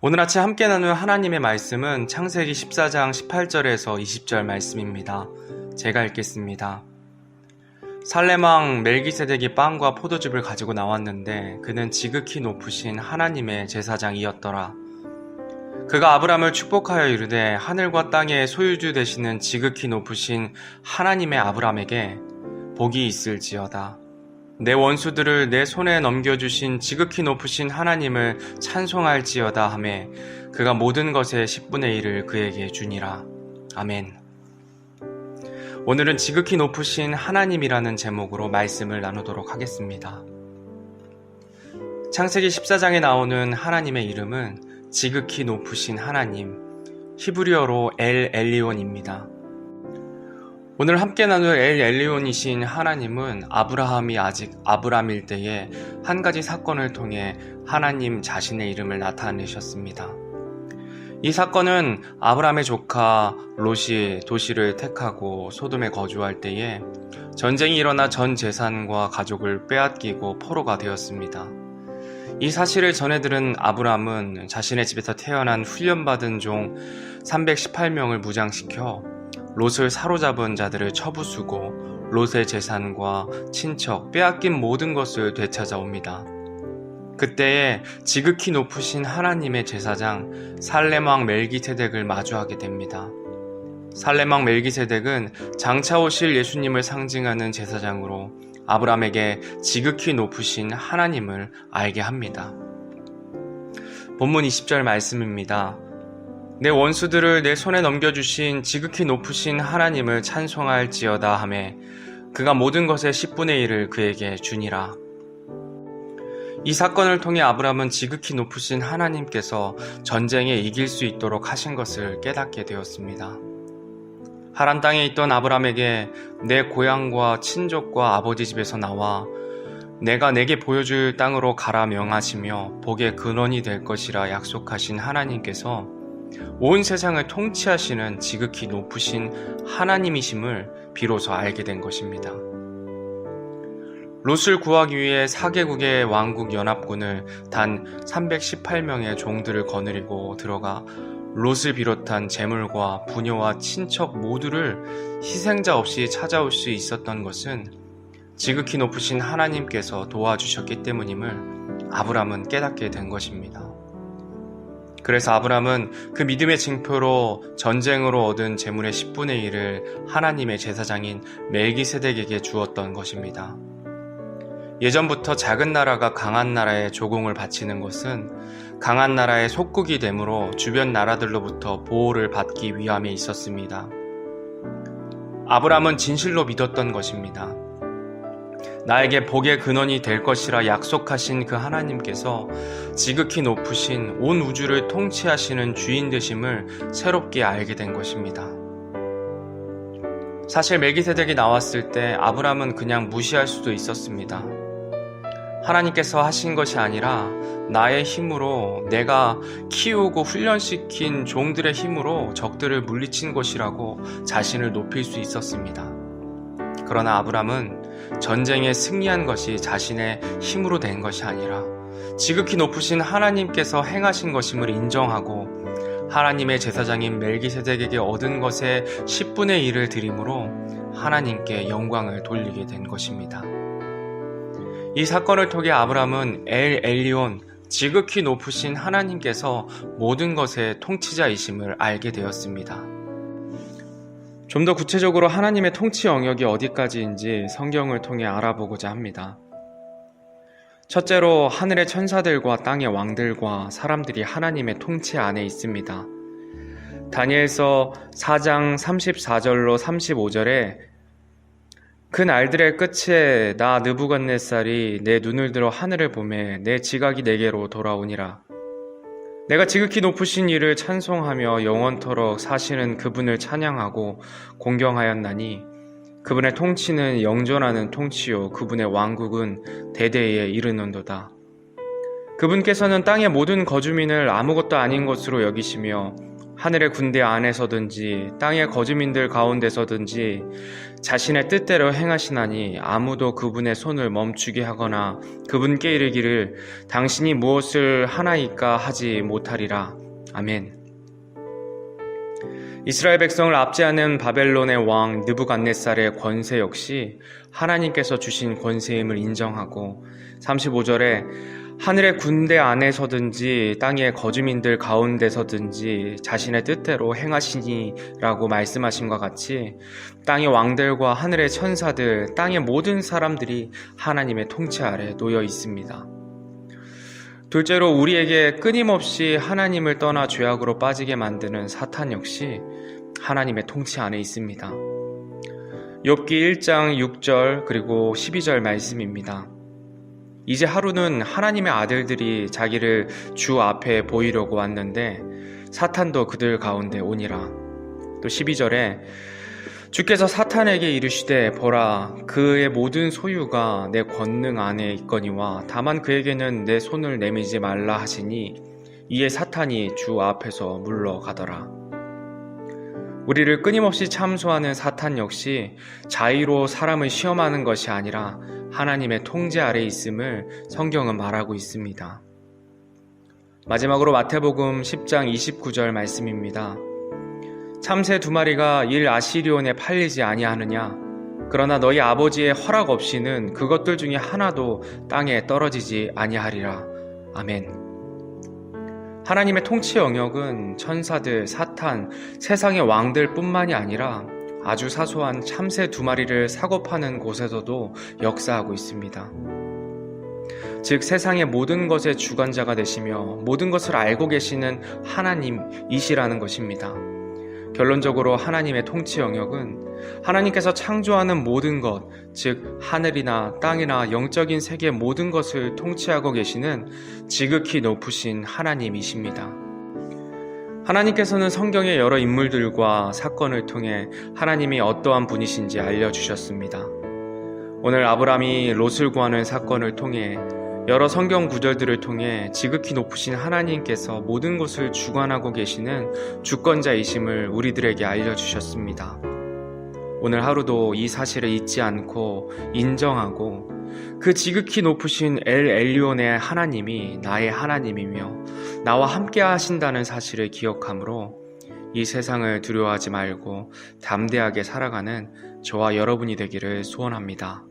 오늘 아침 함께 나눌 하나님의 말씀은 창세기 14장 18절에서 20절 말씀입니다. 제가 읽겠습니다. 살렘왕 멜기세덱이 빵과 포도즙을 가지고 나왔는데 그는 지극히 높으신 하나님의 제사장이었더라. 그가 아브람을 축복하여 이르되 하늘과 땅의 소유주 되시는 지극히 높으신 하나님의 아브람에게 복이 있을지어다. 내 원수들을 내 손에 넘겨주신 지극히 높으신 하나님을 찬송할지어다 하매 그가 모든 것의 10분의 1을 그에게 주니라. 아멘. 오늘은 지극히 높으신 하나님이라는 제목으로 말씀을 나누도록 하겠습니다. 창세기 14장에 나오는 하나님의 이름은 지극히 높으신 하나님, 히브리어로 엘 엘리온입니다. 오늘 함께 나눌 엘 엘리온이신 하나님은 아브라함이 아직 아브람일 때에 한 가지 사건을 통해 하나님 자신의 이름을 나타내셨습니다. 이 사건은 아브람의 조카 롯이 도시를 택하고 소돔에 거주할 때에 전쟁이 일어나 전 재산과 가족을 빼앗기고 포로가 되었습니다. 이 사실을 전해 들은 아브람은 자신의 집에서 태어난 훈련받은 종 318명을 무장시켜 롯을 사로잡은 자들을 쳐부수고 롯의 재산과 친척, 빼앗긴 모든 것을 되찾아옵니다. 그때에 지극히 높으신 하나님의 제사장 살렘왕 멜기세덱을 마주하게 됩니다. 살렘왕 멜기세덱은 장차 오실 예수님을 상징하는 제사장으로 아브람에게 지극히 높으신 하나님을 알게 합니다. 본문 20절 말씀입니다. 내 원수들을 내 손에 넘겨주신 지극히 높으신 하나님을 찬송할지어다 하매 그가 모든 것의 10분의 1을 그에게 주니라. 이 사건을 통해 아브람은 지극히 높으신 하나님께서 전쟁에 이길 수 있도록 하신 것을 깨닫게 되었습니다. 하란 땅에 있던 아브람에게 내 고향과 친족과 아버지 집에서 나와 내가 내게 보여줄 땅으로 가라 명하시며 복의 근원이 될 것이라 약속하신 하나님께서 온 세상을 통치하시는 지극히 높으신 하나님이심을 비로소 알게 된 것입니다. 롯을 구하기 위해 4개국의 왕국 연합군을 단 318명의 종들을 거느리고 들어가 롯을 비롯한 재물과 부녀와 친척 모두를 희생자 없이 찾아올 수 있었던 것은 지극히 높으신 하나님께서 도와주셨기 때문임을 아브람은 깨닫게 된 것입니다. 그래서 아브람은 그 믿음의 징표로 전쟁으로 얻은 재물의 10분의 1을 하나님의 제사장인 멜기세덱에게 주었던 것입니다. 예전부터 작은 나라가 강한 나라에 조공을 바치는 것은 강한 나라의 속국이 되므로 주변 나라들로부터 보호를 받기 위함에 있었습니다. 아브람은 진실로 믿었던 것입니다. 나에게 복의 근원이 될 것이라 약속하신 그 하나님께서 지극히 높으신 온 우주를 통치하시는 주인 되심을 새롭게 알게 된 것입니다. 사실 멜기세덱이 나왔을 때 아브람은 그냥 무시할 수도 있었습니다. 하나님께서 하신 것이 아니라 나의 힘으로 내가 키우고 훈련시킨 종들의 힘으로 적들을 물리친 것이라고 자신을 높일 수 있었습니다. 그러나 아브람은 전쟁에 승리한 것이 자신의 힘으로 된 것이 아니라 지극히 높으신 하나님께서 행하신 것임을 인정하고 하나님의 제사장인 멜기세덱에게 얻은 것의 10분의 1을 드림으로 하나님께 영광을 돌리게 된 것입니다. 이 사건을 통해 아브람은 엘 엘리온, 지극히 높으신 하나님께서 모든 것의 통치자이심을 알게 되었습니다. 좀 더 구체적으로 하나님의 통치 영역이 어디까지인지 성경을 통해 알아보고자 합니다. 첫째로 하늘의 천사들과 땅의 왕들과 사람들이 하나님의 통치 안에 있습니다. 다니엘서 4장 34절로 35절에 그 날들의 끝에 나 느부갓네살이 내 눈을 들어 하늘을 보매 내 지각이 내게로 돌아오니라. 내가 지극히 높으신 이를 찬송하며 영원토록 사시는 그분을 찬양하고 공경하였나니 그분의 통치는 영존하는 통치요 그분의 왕국은 대대에 이르는도다. 그분께서는 땅의 모든 거주민을 아무것도 아닌 것으로 여기시며 하늘의 군대 안에서든지 땅의 거주민들 가운데서든지 자신의 뜻대로 행하시나니 아무도 그분의 손을 멈추게 하거나 그분께 이르기를 당신이 무엇을 하나이까 하지 못하리라. 아멘. 이스라엘 백성을 압제하는 바벨론의 왕 느부갓네살의 권세 역시 하나님께서 주신 권세임을 인정하고 35절에 하늘의 군대 안에서든지 땅의 거주민들 가운데서든지 자신의 뜻대로 행하시니라고 말씀하신 것 같이 땅의 왕들과 하늘의 천사들, 땅의 모든 사람들이 하나님의 통치 아래 놓여 있습니다. 둘째로 우리에게 끊임없이 하나님을 떠나 죄악으로 빠지게 만드는 사탄 역시 하나님의 통치 안에 있습니다. 욥기 1장 6절 그리고 12절 말씀입니다. 이제 하루는 하나님의 아들들이 자기를 주 앞에 보이려고 왔는데 사탄도 그들 가운데 오니라. 또 12절에 주께서 사탄에게 이르시되 보라 그의 모든 소유가 내 권능 안에 있거니와 다만 그에게는 내 손을 내밀지 말라 하시니 이에 사탄이 주 앞에서 물러가더라. 우리를 끊임없이 참소하는 사탄 역시 자의로 사람을 시험하는 것이 아니라 하나님의 통제 아래 있음을 성경은 말하고 있습니다. 마지막으로 마태복음 10장 29절 말씀입니다. 참새 2마리가 1아시리온에 팔리지 아니하느냐? 그러나 너희 아버지의 허락 없이는 그것들 중에 하나도 땅에 떨어지지 아니하리라. 아멘. 하나님의 통치 영역은 천사들, 사탄, 세상의 왕들 뿐만이 아니라 아주 사소한 참새 2마리를 사고 파는 곳에서도 역사하고 있습니다. 즉 세상의 모든 것의 주관자가 되시며 모든 것을 알고 계시는 하나님이시라는 것입니다. 결론적으로 하나님의 통치 영역은 하나님께서 창조하는 모든 것, 즉 하늘이나 땅이나 영적인 세계 모든 것을 통치하고 계시는 지극히 높으신 하나님이십니다. 하나님께서는 성경의 여러 인물들과 사건을 통해 하나님이 어떠한 분이신지 알려주셨습니다. 오늘 아브라함이 롯을 구하는 사건을 통해 여러 성경 구절들을 통해 지극히 높으신 하나님께서 모든 것을 주관하고 계시는 주권자이심을 우리들에게 알려주셨습니다. 오늘 하루도 이 사실을 잊지 않고 인정하고 그 지극히 높으신 엘 엘리온의 하나님이 나의 하나님이며 나와 함께 하신다는 사실을 기억함으로 이 세상을 두려워하지 말고 담대하게 살아가는 저와 여러분이 되기를 소원합니다.